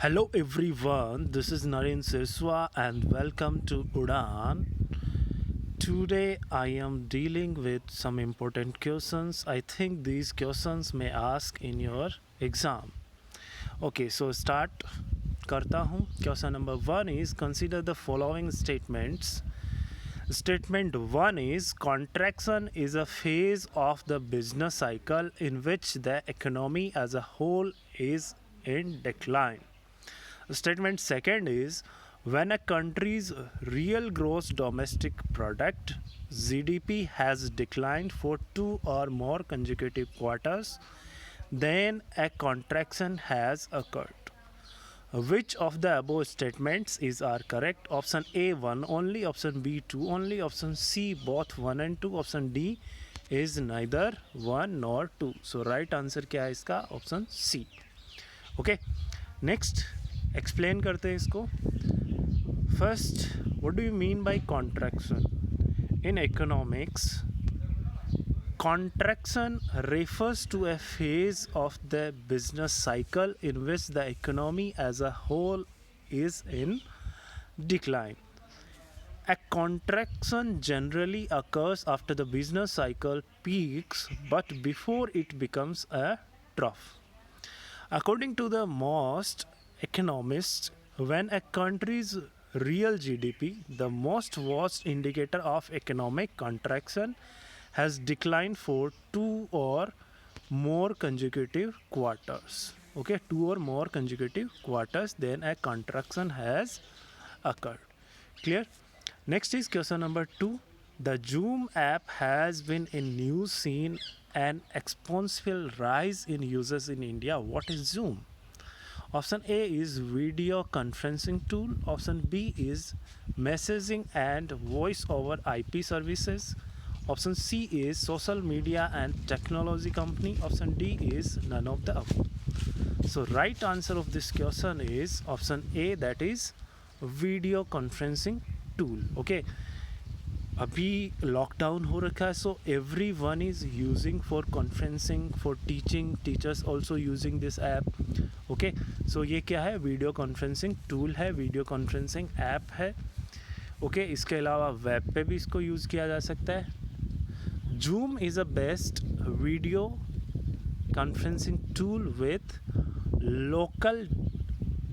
Hello everyone, this is Narendra Sirswa and welcome to Udan. Today I am dealing with some important questions. I think these questions may ask in your exam. Okay, so start करता हूँ. Question number 1 is consider the following statements. Statement 1 is contraction is a phase of the business cycle in which the economy as a whole is in decline. Statement second is when a country's real gross domestic product GDP has declined for 2 or more consecutive quarters, then a contraction has occurred. Which of the above statements are correct? Option A 1 only, option B 2 only, option C both 1 and 2, option D is neither 1 nor 2. So right answer क्या है इसका? Option C. Okay. Next, explain करते हैं इसको. First, what do you mean by contraction? In economics, contraction refers to a phase of the business cycle in which the economy as a whole is in decline. A contraction generally occurs after the business cycle peaks but before it becomes a trough. According to the most economists, when a country's real GDP, the most vast indicator of economic contraction, has declined for 2 or more consecutive quarters. Okay, 2 or more consecutive quarters, then a contraction has occurred. Clear? Next is question number 2. The Zoom app has been in news seen an exponential rise in users in India. What is Zoom? Option A is video conferencing tool. Option B is messaging and voice over IP services. Option C is social media and technology company. Option D is none of the above. So right answer of this question is option A, that is video conferencing tool. Okay. अभी lockdown हो रखा है, so everyone is using for conferencing, for teaching, teachers also using this app. Okay, so ये क्या है? Video conferencing tool है, video conferencing app है. Okay, इसके अलावा वेब पे भी इसको यूज़ किया जा सकता है. Zoom is a best video conferencing tool with local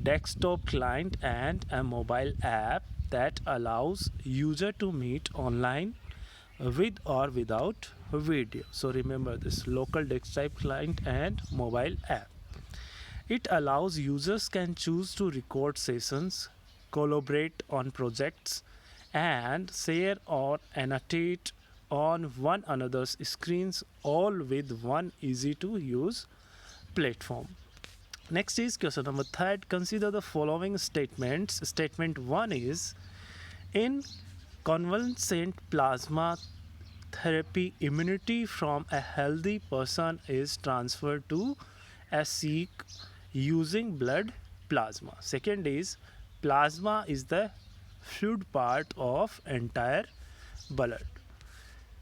desktop client and a mobile app that allows user to meet online with or without video. So remember this: local desktop client and mobile app. It allows users can choose to record sessions, collaborate on projects, and share or annotate on one another's screens, all with one easy to use platform. Next is question number 3. Consider the following statements. Statement 1 is in convalescent plasma therapy, immunity from a healthy person is transferred to a sick using blood plasma. Second is plasma is the fluid part of entire blood.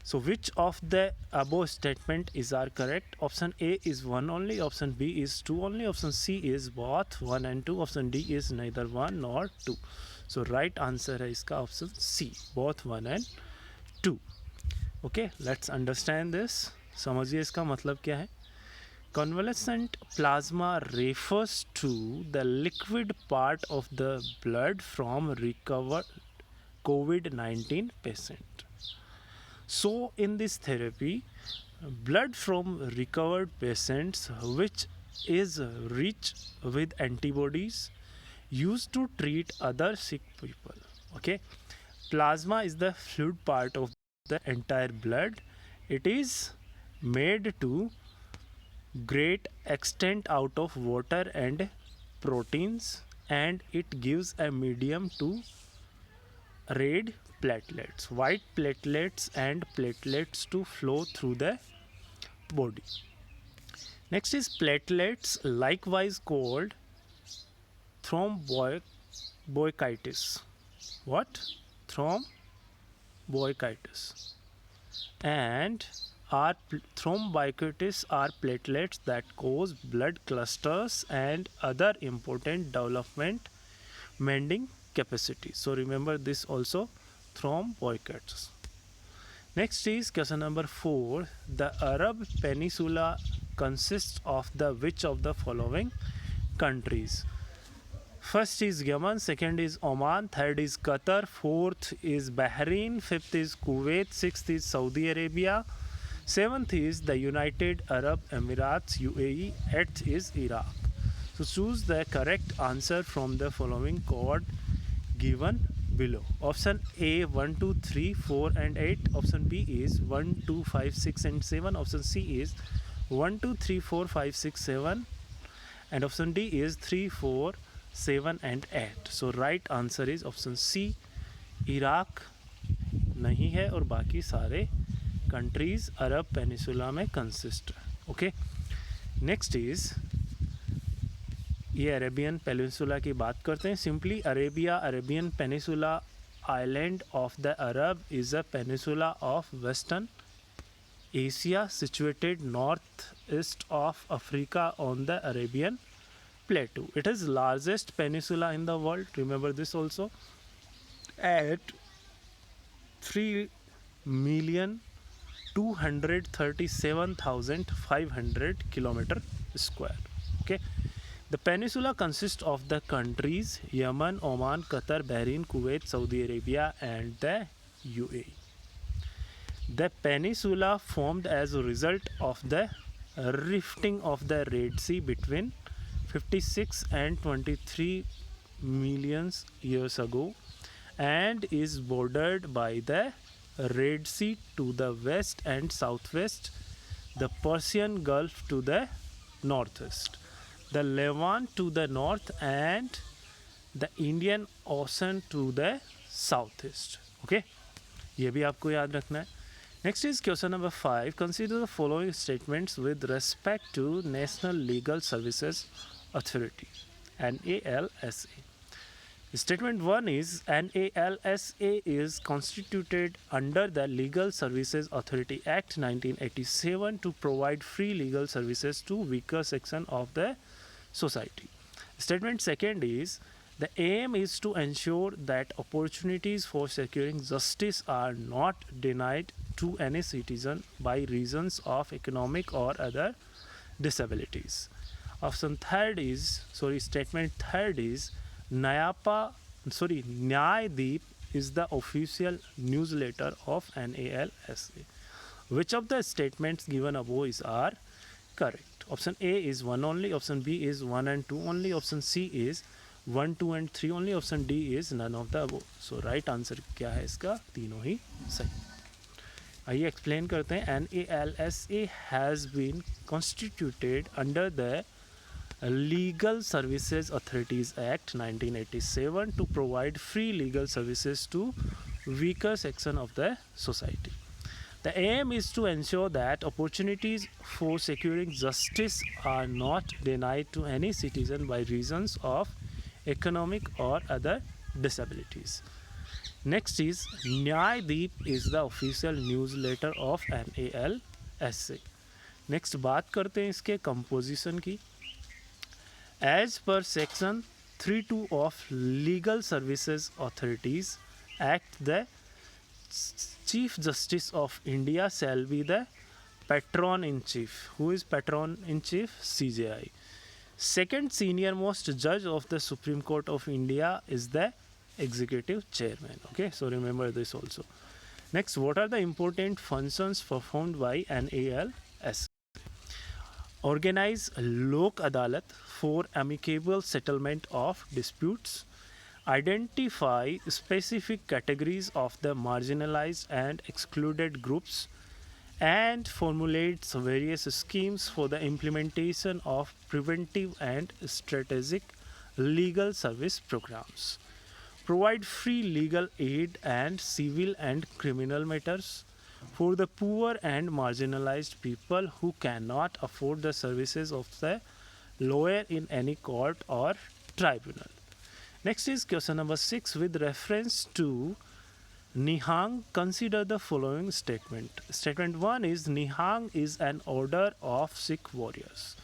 So which of the above statement are correct? Option A is 1 only, option B is 2 only, option C is both 1 and 2, option D is neither 1 nor 2. So right answer है इसका option C, both 1 and 2. Okay, let's understand this. समझिए इसका मतलब क्या है. Convalescent plasma refers to the liquid part of the blood from recovered COVID-19 patient. So in this therapy, blood from recovered patients which is rich with antibodies used to treat other sick people. Okay, plasma is the fluid part of the entire blood. It is made to great extent out of water and proteins, and it gives a medium to red platelets, white platelets and platelets to flow through the body. Next is platelets, likewise called thrombocytes. What? Thrombocytes. And thrombocytes are platelets that cause blood clusters and other important development mending capacity. So remember this also, thrombocytes. Next is question number 4. The Arab Peninsula consists of the which of the following countries? First is Yemen, second is Oman, third is Qatar, fourth is Bahrain, fifth is Kuwait, sixth is Saudi Arabia, seventh is the United Arab Emirates UAE, eighth is Iraq. So choose the correct answer from the following code given below. Option A 1, 2, 3, 4 and 8. Option B is 1, 2, 5, 6 and 7. Option C is 1, 2, 3, 4, 5, 6, 7. And option D is 3, 4, 7 and 8. So right answer is option C. Iraq नहीं है और बाकी सारे countries अरब peninsula में consist है. Okay, next is ये Arabian peninsula की बात करते हैं. Simply Arabia, Arabian peninsula, island of the Arab is a peninsula of western Asia situated northeast of Africa on the Arabian Plateau. It is largest peninsula in the world. Remember this also. At 3,237,500 kilometer square. Okay. The peninsula consists of the countries Yemen, Oman, Qatar, Bahrain, Kuwait, Saudi Arabia and the UAE. The peninsula formed as a result of the rifting of the Red Sea between 56 and 23 million years ago and is bordered by the Red Sea to the west and southwest, the Persian Gulf to the northeast, the Levant to the north and the Indian Ocean to the southeast. Okay, ये भी आपको याद रखना है. Next is question number 5. Consider the following statements with respect to National Legal Services Authority, NALSA. Statement 1 is NALSA is constituted under the Legal Services Authority Act 1987 to provide free legal services to weaker section of the society. Statement 2 is the aim is to ensure that opportunities for securing justice are not denied to any citizen by reasons of economic or other disabilities. Statement 3 is Nyaydeep is the official newsletter of NALSA. Which of the statements given above are correct? Option A is 1 only, option B is 1 and 2 only, option C is 1, 2 and 3 only, option D is none of the above. So right answer क्या है इसका? तीनों ही सही. आइए explain करते हैं. NALSA has been constituted under the Legal Services Authorities Act 1987 to provide free legal services to weaker section of the society. The aim is to ensure that opportunities for securing justice are not denied to any citizen by reasons of economic or other disabilities. Next is Nyaydeep is the official newsletter of NALSA. Next बात करते हैं इसके composition की. As per section 3(2) of Legal Services Authorities Act, the Chief Justice of India shall be the Patron-in-Chief. Who is Patron-in-Chief? CJI. Second senior most judge of the Supreme Court of India is the Executive Chairman. Okay, so remember this also. Next, what are the important functions performed by NALSA? Organize Lok Adalat for amicable settlement of disputes. Identify specific categories of the marginalized and excluded groups and formulates various schemes for the implementation of preventive and strategic legal service programs. Provide free legal aid and civil and criminal matters for the poor and marginalized people who cannot afford the services of the lawyer in any court or tribunal. Next is question number 6. With reference to Nihang, consider the following statement. Statement 1 is Nihang is an order of Sikh warriors.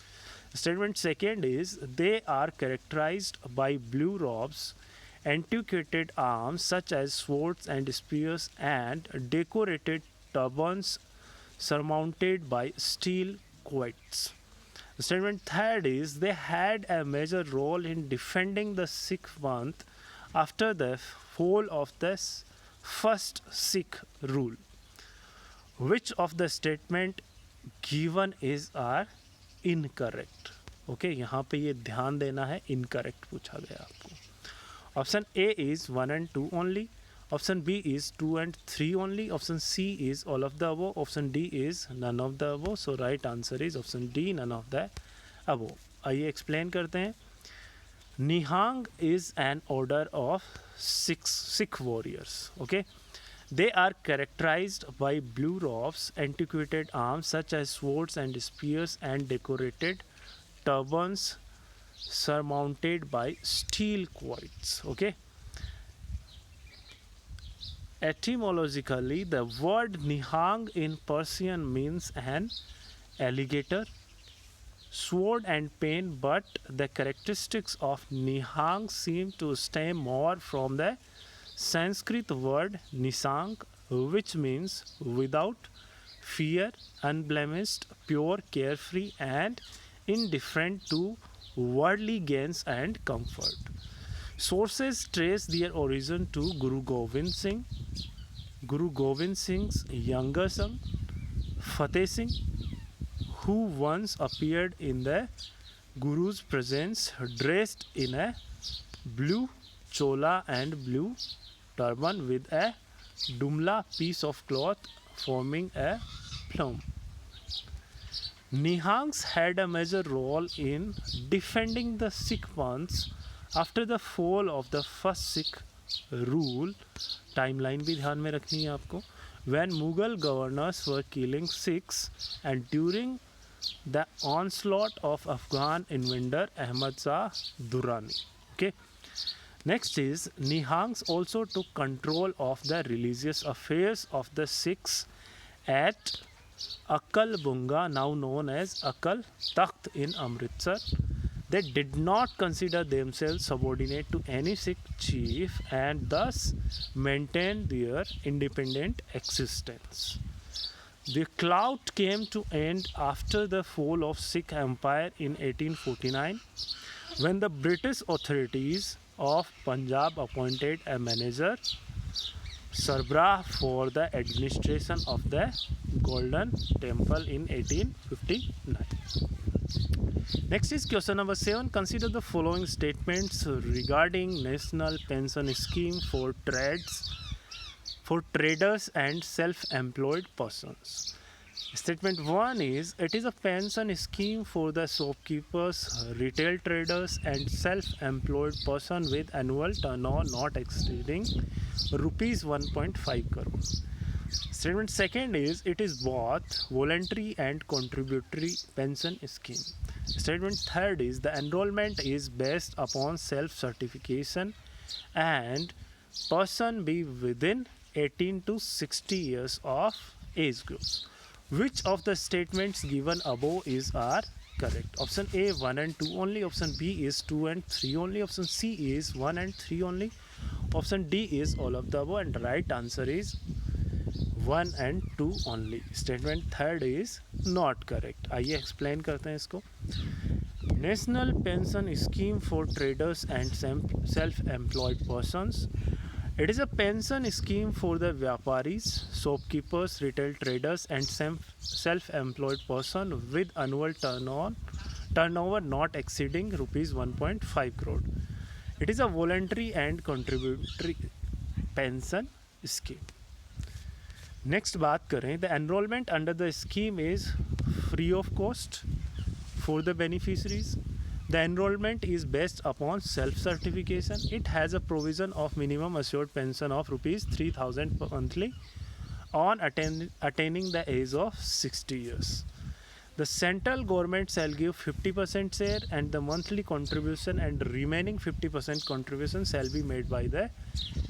Statement second is they are characterized by blue robes, antiquated arms such as swords and spears, and decorated turbans surmounted by steel quoits. Statement third is they had a major role in defending the Sikh month after the fall of the first Sikh rule. Which of the statement given is are incorrect? Okay, यहाँ पे ये ध्यान देना है, incorrect पूछा गया आपको. Option A is 1 and 2 only, option B is 2 and 3 only, option C is all of the above, option D is none of the above. So right answer is option D, none of the above. आइए explain करते हैं. Nihang is an order of Sikh warriors. Okay, they are characterized by blue robes, antiquated arms such as swords and spears, and decorated turbans surmounted by steel quoits. Okay. Etymologically, the word nihang in Persian means an alligator, sword, and pain, but the characteristics of nihang seem to stem more from the Sanskrit word nisang, which means without fear, unblemished, pure, carefree, and indifferent to worldly gains and comfort. Sources trace their origin to Guru Gobind Singh's younger son, Fateh Singh, who once appeared in the Guru's presence dressed in a blue chola and blue turban with a dumla piece of cloth forming a plume. Nihangs had a major role in defending the Sikh months after the fall of the first Sikh rule. Timeline भी ध्यान में रखनी है आपको. When Mughal governors were killing Sikhs and during the onslaught of Afghan invader Ahmad Shah Durrani. Okay. Next is Nihangs also took control of the religious affairs of the Sikhs at Akal Bunga, now known as Akal Takht in Amritsar. They did not consider themselves subordinate to any Sikh chief and thus maintained their independent existence. The clout came to end after the fall of Sikh Empire in 1849 when the British authorities of Punjab appointed a manager Sarbrah for the administration of the Golden Temple in 1859. Next is question number 7. Consider the following statements regarding National Pension Scheme for traders and self-employed persons. Statement 1 is it is a pension scheme for the shopkeepers, retail traders, and self-employed person with annual turnover not exceeding rupees 1.5 crore. Statement second is it is both voluntary and contributory pension scheme. Statement third is the enrollment is based upon self-certification and person be within 18 to 60 years of age group. Which of the statements given above is are correct? Option A 1 and 2 only, option B is 2 and 3 only, option C is 1 and 3 only, option D is all of the above, and right answer is 1 and 2 only. Statement third is not correct. आइए explain करते हैं इसको. National Pension Scheme for Traders and Self-Employed Persons. It is a pension scheme for the Vyaparis, shopkeepers, retail traders, and self-employed person with annual turnover not exceeding rupees 1.5 crore. It is a voluntary and contributory pension scheme. Next बात करें, the enrollment under the scheme is free of cost for the beneficiaries. The enrollment is based upon self-certification. It has a provision of minimum assured pension of rupees 3,000 monthly on attaining the age of 60 years. The central government shall give 50% share and the monthly contribution and remaining 50% contribution shall be made by the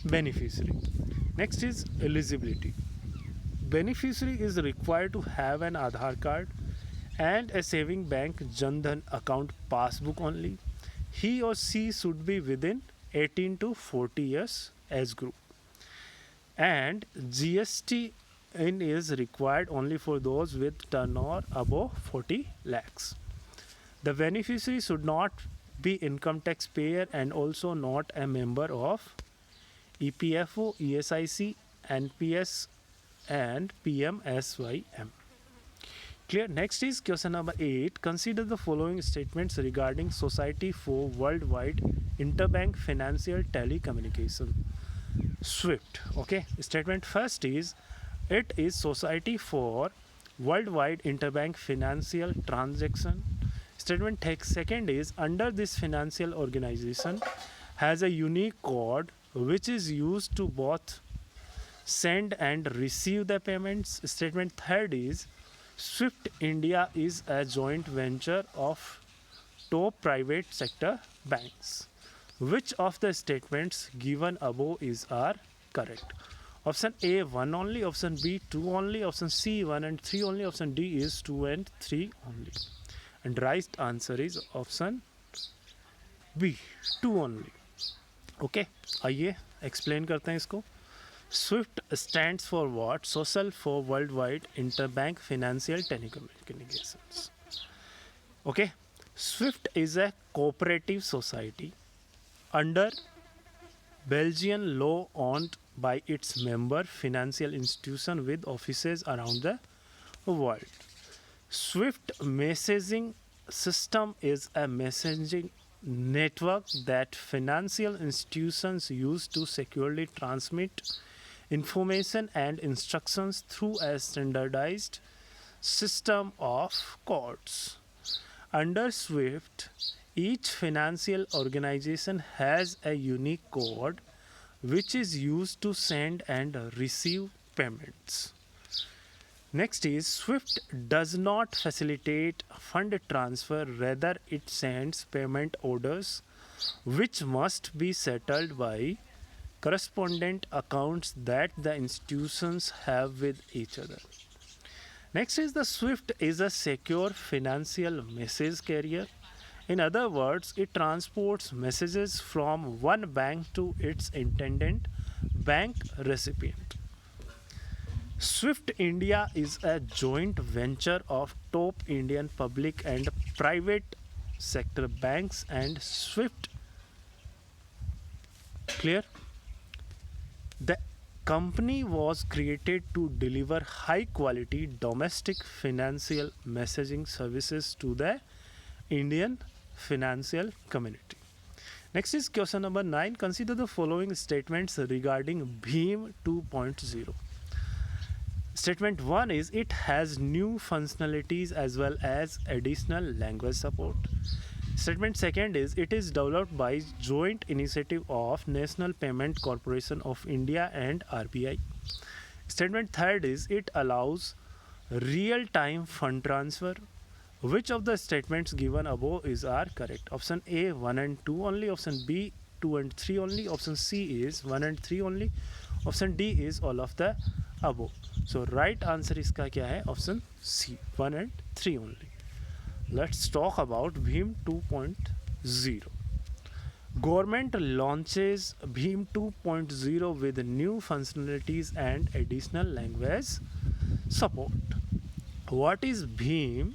beneficiary. Next is eligibility. Beneficiary is required to have an Aadhaar card and a saving bank Jan Dhan account passbook only. He or she should be within 18 to 40 years age group. And GST in is required only for those with turnover above 40 lakhs. The beneficiary should not be income tax payer and also not a member of EPFO, ESIC, NPS and PMSYM. Clear. Next is question number 8. Consider the following statements regarding Society for Worldwide Interbank Financial Telecommunication. SWIFT. Okay. Statement first is it is Society for Worldwide Interbank Financial Transaction. Statement second is under this financial organization has a unique code which is used to both send and receive the payments. Statement third is SWIFT India is a joint venture of top private sector banks. Which of the statements given above are correct? Option A 1 only, option B 2 only, option C 1 and 3 only, option D is 2 and 3 only. And right answer is option B 2 only. Okay, आइए explain करते हैं इसको. SWIFT stands for what? Social for Worldwide Interbank Financial Telecommunications. Okay, SWIFT is a cooperative society under Belgian law owned by its member financial institution with offices around the world. SWIFT messaging system is a messaging network that financial institutions use to securely transmit information and instructions through a standardized system of codes. Under SWIFT, each financial organization has a unique code which is used to send and receive payments. Next is SWIFT does not facilitate fund transfer, rather it sends payment orders which must be settled by correspondent accounts that the institutions have with each other. Next is the SWIFT is a secure financial message carrier. In other words, it transports messages from one bank to its intended bank recipient. SWIFT India is a joint venture of top Indian public and private sector banks and SWIFT. Clear? The company was created to deliver high quality domestic financial messaging services to the Indian financial community. Next is question number 9. Consider the following statements regarding Bhim 2.0. Statement 1 is it has new functionalities as well as additional language support. Statement second is it is developed by joint initiative of National Payment Corporation of India and RBI. Statement third is it allows real-time fund transfer. Which of the statements given above are correct? Option A 1 and 2 only, option B 2 and 3 only, option C is 1 and 3 only, option D is all of the above. So right answer इसका क्या है? Option C 1 and 3 only. Let's talk about Bhim 2.0. Government launches Bhim 2.0 with new functionalities and additional language support. What is Bhim?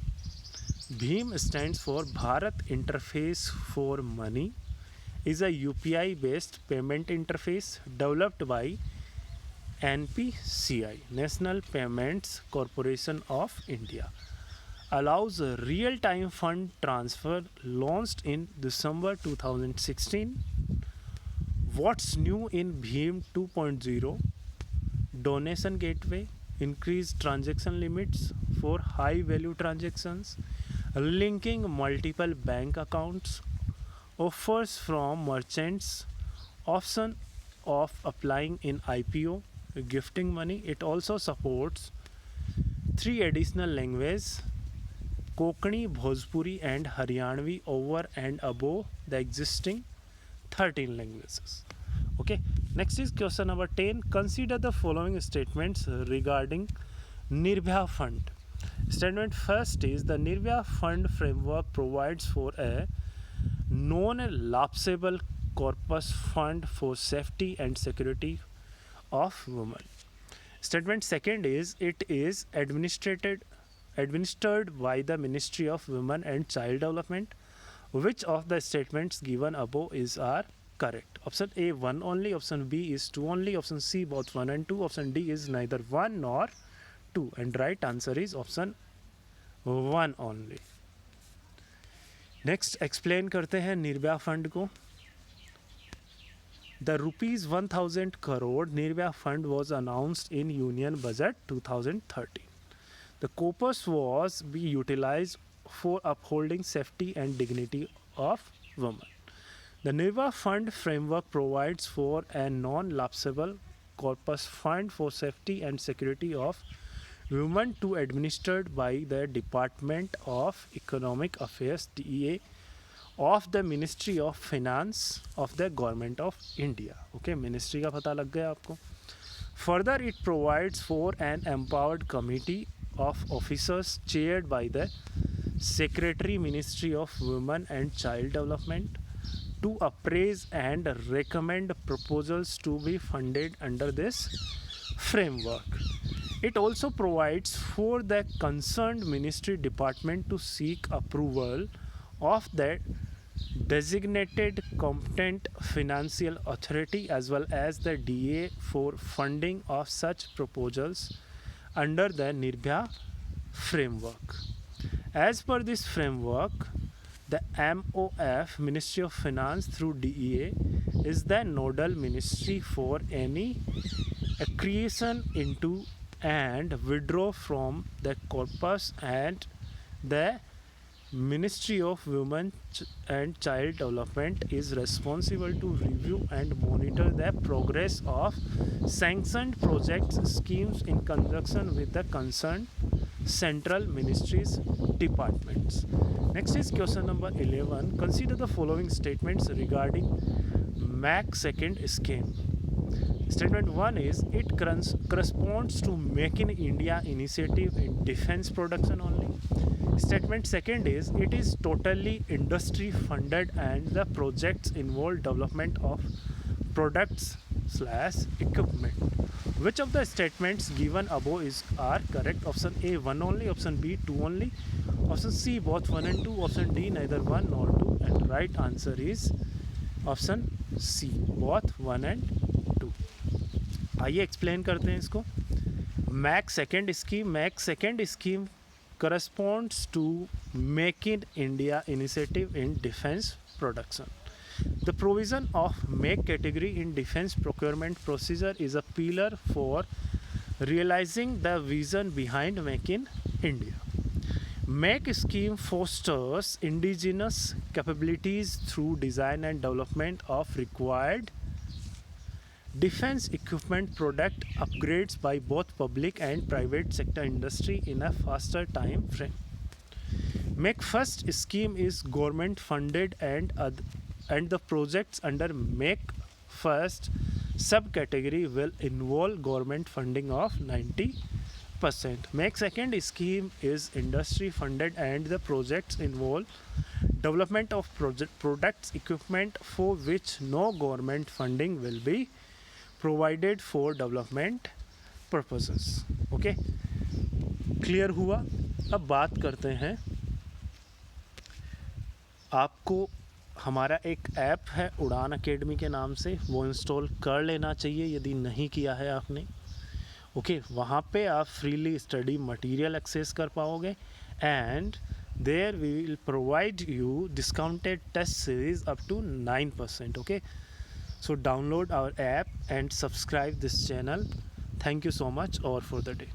Bhim stands for Bharat Interface for Money, is a UPI based payment interface developed by NPCI, National Payments Corporation of India. Allows a real-time fund transfer, launched in December 2016. What's new in Bhim 2.0? Donation gateway, increased transaction limits for high-value transactions, linking multiple bank accounts, offers from merchants, option of applying in IPO, gifting money. It also supports 3 additional languages: Konkani, Bhojpuri and Haryanvi over and above the existing 13 languages. Okay, Next is question number 10. Consider the following statements regarding Nirbhaya Fund. Statement first is the Nirbhaya Fund framework provides for a non-lapsable corpus fund for safety and security of women. Statement second is it is administered by the Ministry of Women and Child Development. Which of the statements given above are correct? Option A 1 only, option B is 2 only, option C both 1 and 2, option D is neither 1 nor 2, and right answer is option 1 only. Next explain करते हैं Nirbhaya fund को. The rupees 1000 crore Nirbhaya Fund was announced in Union Budget 2013. The corpus was be utilized for upholding safety and dignity of women. The Nirbhaya Fund framework provides for a non-lapsable corpus fund for safety and security of women to administered by the Department of Economic Affairs DEA of the Ministry of Finance of the Government of India. Okay, Ministry का पता लग गया आपको. Further, it provides for an empowered committee of officers chaired by the Secretary Ministry of Women and Child Development to appraise and recommend proposals to be funded under this framework. It also provides for the concerned ministry department to seek approval of the designated competent financial authority as well as the DA for funding of such proposals under the Nirbhaya framework. As per this framework, the MOF, Ministry of Finance through DEA, is the nodal ministry for any accretion into and withdraw from the corpus, and the Ministry of Women and Child Development is responsible to review and monitor the progress of sanctioned projects schemes in conjunction with the concerned central ministries departments. Next is question number 11. Consider the following statements regarding MAC second scheme. Statement 1 is it corresponds to Make in India initiative in defense production only. Statement second is it is totally industry funded and the projects involve development of products / equipment. Which of the statements given above are correct? Option A 1 only, option B 2 only, option C both 1 and 2, option D neither 1 nor 2, and right answer is option C both 1 and 2. आइए explain करते हैं इसको. Make second scheme corresponds to Make in India initiative in defense production. The provision of Make category in defense procurement procedure is a pillar for realizing the vision behind Make in India. Make scheme fosters indigenous capabilities through design and development of required defense equipment product upgrades by both public and private sector industry in a faster time frame. Make first scheme is government funded and the projects under Make first subcategory will involve government funding of 90%. Make second scheme is industry funded and the projects involve development of products equipment for which no government funding will be provided for development purposes. Okay, clear हुआ. अब बात करते हैं, आपको हमारा एक app है उड़ान एकेडमी के नाम से, वो इंस्टॉल कर लेना चाहिए यदि नहीं किया है आपने. ओके, वहाँ पे आप फ्रीली स्टडी मटेरियल एक्सेस कर पाओगे and there we will provide you discounted test series up to 9%. Okay, so download our app and subscribe this channel. Thank you so much. Over for the day.